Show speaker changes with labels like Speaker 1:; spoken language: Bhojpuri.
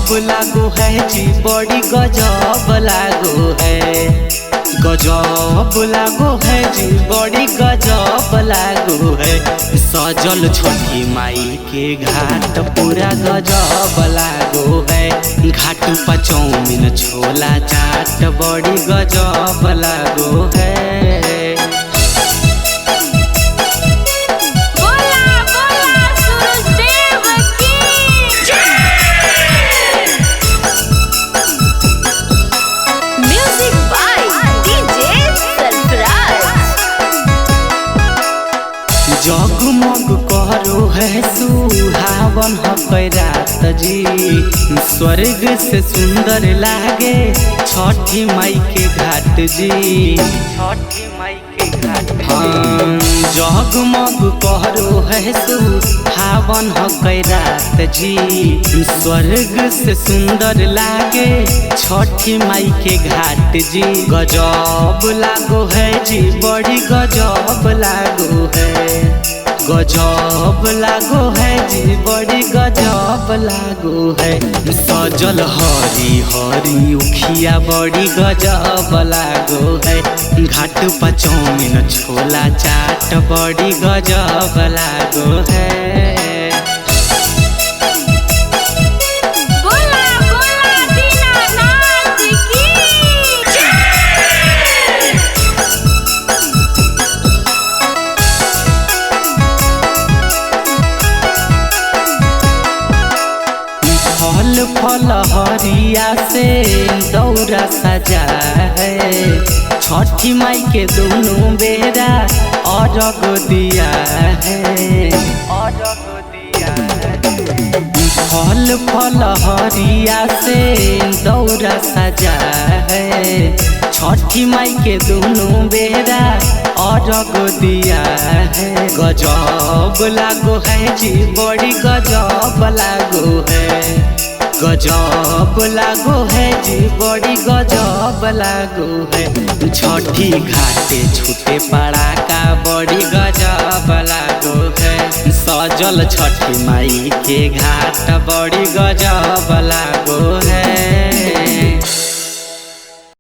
Speaker 1: गजब लागो है जी, बड़ी गजब लागो है। गजब लागो है जी, बड़ी गजब लागो है। सजल छठी माई के घाट पूरा गजब लागो है। घाट पर चौमिन छोला चाट बड़ी गजब लागो है। जगमग करो है सुहावन है रात जी, स्वर्ग से सुंदर लागे छठी माई के घाट जी। छठी माई के घाट हाँ, जगमग करो है सुहावन है रात जी, स्वर्ग से सुंदर लागे छठी माई के घाट जी। गजब लागो है जी, बड़ी गजब लागो है। गजब लागो है जी, बड़ी गजब लागो है। सजल हरी हरी उखिया बड़ी गजब लागो है। घाट पर चौमिन छोला चाट बड़ी गजब लागो है। फल फल हरिया से दौरा सजा है, छठी माई के दोनों बेरा अर्घ दिया है। फल फल हरिया से दौरा सजा है, छठी माई के दोनों बेरा अर्घ दिया है। गजब लागो है जी, बड़ी गजब लागो है। गजब लागो है जी, बड़ी गजब लागो है। छठी घाटे छूटे पड़ाका बड़ी गजब लागो है। सजल छठी माई के घाट बड़ी गजब लागो है।